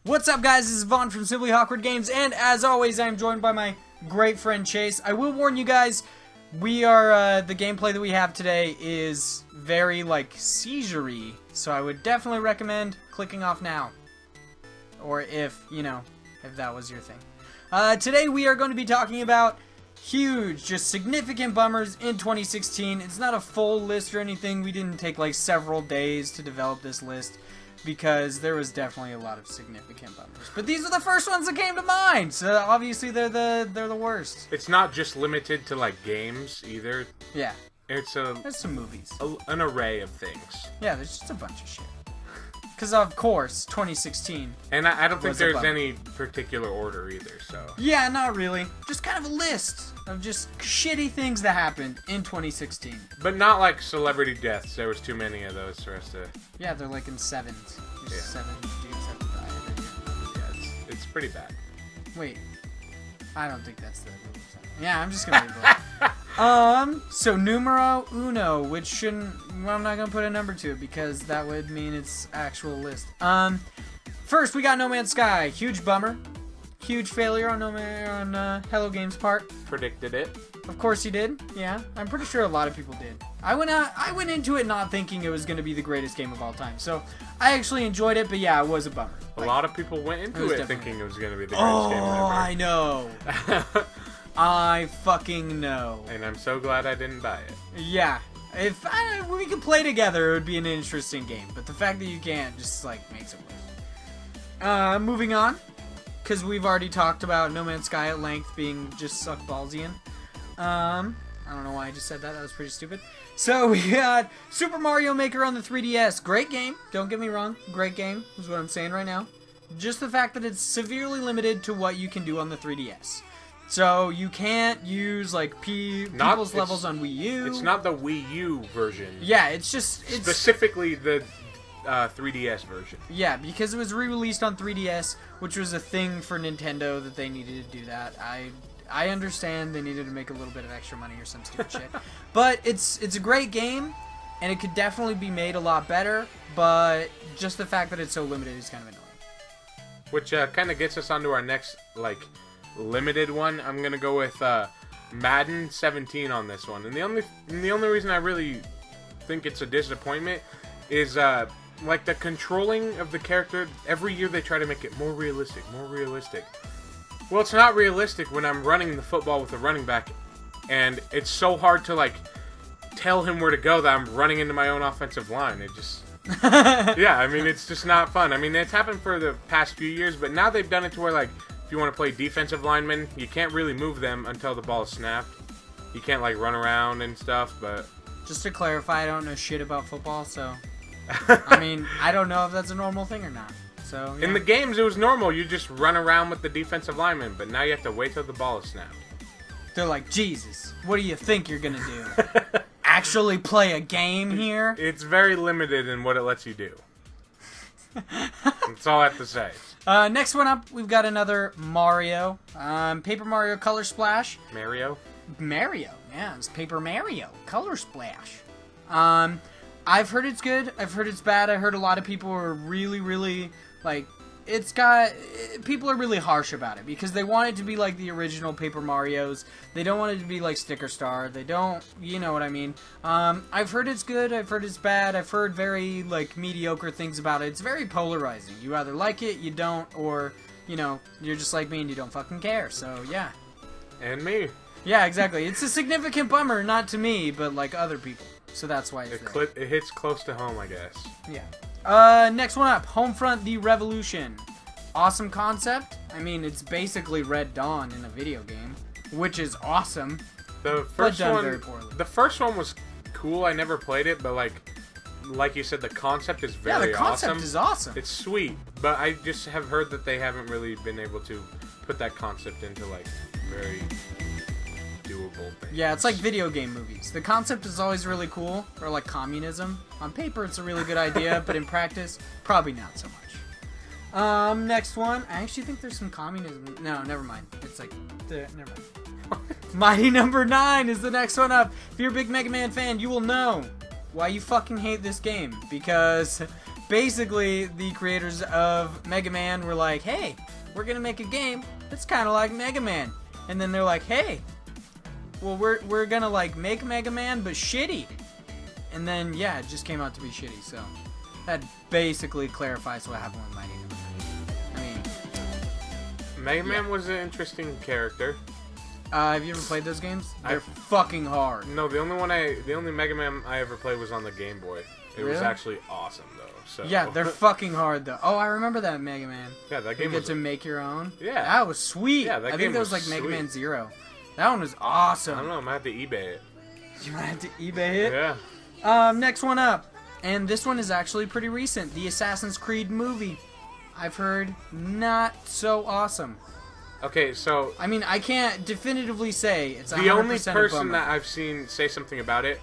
What's up, guys? This is Vaughn from Simply Hawkward Games, and as always, I am joined by my great friend Chase. I will warn you guys, we are, the gameplay that we have today is very, seizure-y, so I would definitely recommend clicking off now. Or if that was your thing. Today we are going to be talking about huge, just significant bummers in 2016. It's not a full list or anything. We didn't take, several days to develop this list, because there was definitely a lot of significant bummers. But these are the first ones that came to mind, so obviously they're the worst. It's not just limited to games either. Yeah. There's some movies. An array of things. Yeah, there's just a bunch of shit. Because of course, 2016. And I don't think there's any particular order either, so. Yeah, not really. Just kind of a list of just shitty things that happened in 2016. But not like celebrity deaths. There was too many of those for us to. Yeah, they're in sevens. Yeah. 7 dudes have to die every year. Yeah, it's pretty bad. Wait, I don't think that's the rule. Yeah, I'm just gonna leave it. So numero uno, which shouldn't. Well, I'm not gonna put a number to it because that would mean it's actual list. First we got No Man's Sky. Huge bummer. Huge failure on Hello Games' part. Predicted it. Of course he did. Yeah, I'm pretty sure a lot of people did. I went into it not thinking it was gonna be the greatest game of all time. So I actually enjoyed it, but yeah, it was a bummer. A lot of people went into it thinking it was gonna be the greatest game ever. Oh, I know. I fucking know. And I'm so glad I didn't buy it. Yeah. If we could play together, it would be an interesting game. But the fact that you can't just, makes it worse. Moving on. Because we've already talked about No Man's Sky at length being just suck ballsian. I don't know why I just said that. That was pretty stupid. So we got Super Mario Maker on the 3DS. Great game. Don't get me wrong. Great game is what I'm saying right now. Just the fact that it's severely limited to what you can do on the 3DS. So you can't use people's levels on Wii U. It's not the Wii U version. Yeah, it's specifically the 3DS version. Yeah, because it was re-released on 3DS, which was a thing for Nintendo that they needed to do that. I understand they needed to make a little bit of extra money or some stupid shit, but it's a great game, and it could definitely be made a lot better. But just the fact that it's so limited is kind of annoying. Which kind of gets us onto our next limited one. I'm gonna go with Madden 17 on this one, and the only reason I really think it's a disappointment is the controlling of the character. Every year they try to make it more realistic. Well, it's not realistic when I'm running the football with a running back, and it's so hard to tell him where to go that I'm running into my own offensive line. It just yeah, I mean, it's just not fun. I mean, it's happened for the past few years, but now they've done it to where if you want to play defensive linemen, you can't really move them until the ball is snapped. You can't run around and stuff, but... Just to clarify, I don't know shit about football, so... I mean, I don't know if that's a normal thing or not. So yeah. In the games, it was normal. You just run around with the defensive linemen, but now you have to wait till the ball is snapped. They're like, Jesus, what do you think you're gonna do? Actually play a game here? It's very limited in what it lets you do. That's all I have to say. Next one up, we've got another Mario. Paper Mario Color Splash. Mario, yeah, it's Paper Mario Color Splash. I've heard it's good. I've heard it's bad. I heard a lot of people are really, really, people are really harsh about it because they want it to be like the original Paper Marios. They don't want it to be like Sticker Star. They don't, you know what I mean. I've heard it's good. I've heard it's bad. I've heard very, mediocre things about it. It's very polarizing. You either like it, you don't, or, you're just like me and you don't fucking care. So, yeah. And me. Yeah, exactly. It's a significant bummer, not to me, but, other people. So that's why it's there. It hits close to home, I guess. Yeah. Next one up, Homefront: The Revolution. Awesome concept. I mean, it's basically Red Dawn in a video game, which is awesome. The first but done one, very poorly. The first one was cool. I never played it, but like you said, the concept is very awesome. Yeah, the concept is awesome. It's sweet, but I just have heard that they haven't really been able to put that concept into very doable things. Yeah, it's like video game movies. The concept is always really cool, or like communism. On paper, it's a really good idea, but in practice, probably not so much. Next one. I actually think there's some communism. No, never mind. It's never mind. Mighty Number 9 is the next one up. If you're a big Mega Man fan, you will know why you fucking hate this game. Because basically, the creators of Mega Man were like, hey, we're gonna make a game that's kind of like Mega Man. And then they're like, hey, well, we're gonna, like, make Mega Man, but shitty. And then, yeah, it just came out to be shitty, so that basically clarifies what happened with Mighty Number 9. I mean, Mega Man was an interesting character. Have you ever played those games? They're fucking hard. No, the only Mega Man I ever played was on the Game Boy. It was actually awesome though. So yeah, they're fucking hard though. Oh, I remember that Mega Man. Yeah, that game. You get to make your own. Yeah, that was sweet. Yeah, that I game think that was like sweet. Mega Man 0. That one was awesome. I don't know. I might have to eBay it. You might have to eBay it. Yeah. Next one up, and this one is actually pretty recent. The Assassin's Creed movie. I've heard not so awesome. Okay, so I mean, I can't definitively say it's 100% the only person a bummer. that I've seen say something about it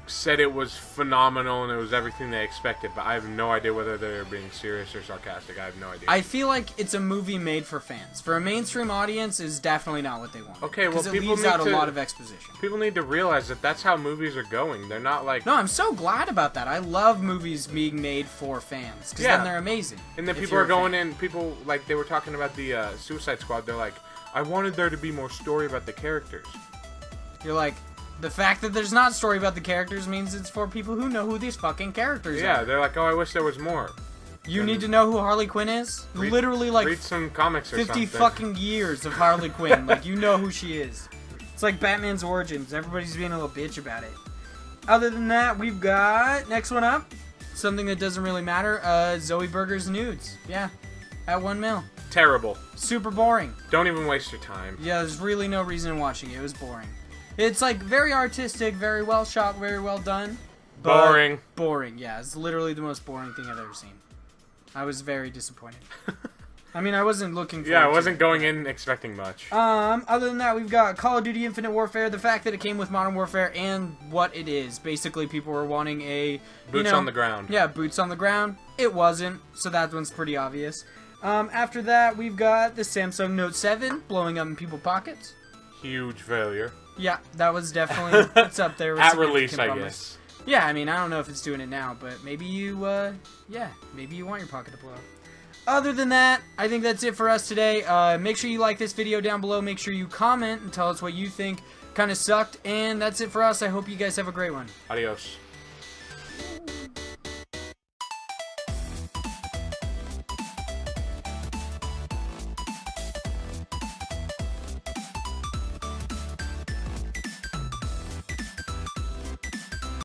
said it was phenomenal and it was everything they expected, but I have no idea whether they're being serious or sarcastic. I have no idea. I feel like it's a movie made for fans. For a mainstream audience, is definitely not what they want. Okay, well, it people leaves need out to, a lot of exposition. People need to realize that that's how movies are going. They're not like... No, I'm so glad about that. I love movies being made for fans, because then they're amazing. And then people are going in, people, like, they were talking about the Suicide Squad, they're like, I wanted there to be more story about the characters. You're like... The fact that there's not story about the characters means it's for people who know who these fucking characters are. Yeah, they're like, oh, I wish there was more. You need to know who Harley Quinn is? Literally, like, read some comics or 50 something. fucking years of Harley Quinn. Like, you know who she is. It's like Batman's origins. Everybody's being a little bitch about it. Other than that, we've got... Next one up. Something that doesn't really matter. Zoe Berger's Nudes. Yeah. At 1 mil. Terrible. Super boring. Don't even waste your time. Yeah, there's really no reason in watching it. It was boring. It's like very artistic, very well shot, very well done. Boring. Boring, yeah. It's literally the most boring thing I've ever seen. I was very disappointed. I mean, I wasn't looking for I wasn't going in expecting much. Other than that, we've got Call of Duty Infinite Warfare, the fact that it came with Modern Warfare, and what it is. Basically, people were wanting a... Boots on the ground. Yeah, boots on the ground. It wasn't, so that one's pretty obvious. After that, we've got the Samsung Note 7 blowing up in people's pockets. Huge failure. Yeah, that was definitely... it's up there with at release, I bummers. guess. Yeah, I mean, I don't know if it's doing it now, but maybe you, yeah, maybe you want your pocket to blow up. Other than that, I think that's it for us today. Make sure you like this video down below. Make sure you comment and tell us what you think kind of sucked. And that's it for us. I hope you guys have a great one. Adios.